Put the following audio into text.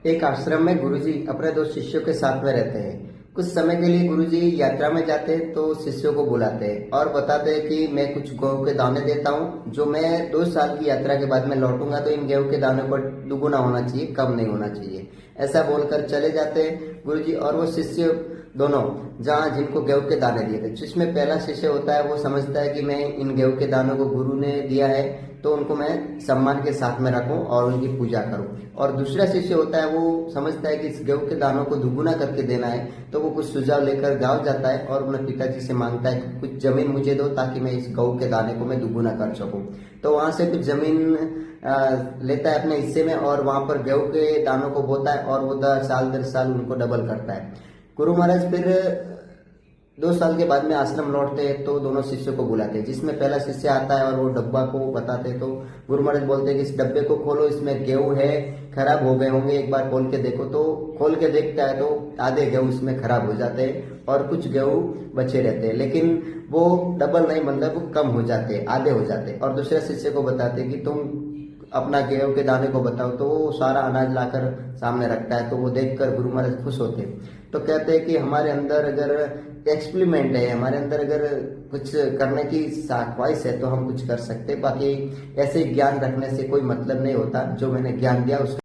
एक आश्रम में गुरुजी अपने दो शिष्यों के साथ में रहते हैं। कुछ समय के लिए गुरुजी यात्रा में जाते हैं तो शिष्यों को बुलाते हैं और बताते हैं कि मैं कुछ गेहूं के दाने देता हूं, जो मैं 2 साल की यात्रा के बाद में लौटूंगा तो इन गेहूं के दानों पर दुगुना होना चाहिए, कम नहीं होना चाहिए। ऐसा बोलकर चले जाते हैं गुरुजी और वो शिष्य दोनों जहाँ जिनको गेहूं के दाने दिए थे, जिसमें पहला शिष्य होता है वो समझता है कि मैं इन गेहूं के दानों को गुरु ने दिया है तो उनको मैं सम्मान के साथ में रखूं और उनकी पूजा करूं। और दूसरा शिष्य होता है वो समझता है कि इस गेहूं के दानों को दुगुना करके देना है, तो वो कुछ सुझाव लेकर गांव जाता है और अपने पिताजी से मांगता है कि कुछ जमीन मुझे दो ताकि मैं इस गेहूं के दाने को मैं दुगुना कर सकूं। तो वहां से कुछ जमीन लेता है अपने हिस्से में और वहां पर गेहूं के दानों को बोता है और वो साल दर साल उनको डबल करता है। गुरु महाराज फिर 2 साल के बाद में आश्रम लौटते हैं तो दोनों शिष्यों को बुलाते हैं, जिसमें पहला शिष्य आता है और वो डब्बा को बताते हैं। तो गुरु महाराज बोलते हैं कि इस डब्बे को खोलो, इसमें गेहूं है, खराब हो गए होंगे, एक बार खोल के देखो। तो खोल के देखता है तो आधे गेहूं इसमें खराब हो जाते हैं और कुछ गेहूं बचे रहते हैं, लेकिन वो डबल नहीं, मतलब कम हो जाते हैं, आधे हो जाते हैं। और दूसरे शिष्य को बताते हैं कि तुम अपना गेहूं के दाने को बताओ। तो वो सारा अनाज लाकर सामने रखता है, तो वो देखकर गुरु महाराज खुश होते हैं। तो कहते हैं कि हमारे अंदर अगर एक्सपेरिमेंट है, हमारे अंदर अगर कुछ करने की ख्वाहिश है तो हम कुछ कर सकते हैं, बाकी ऐसे ज्ञान रखने से कोई मतलब नहीं होता। जो मैंने ज्ञान दिया उसका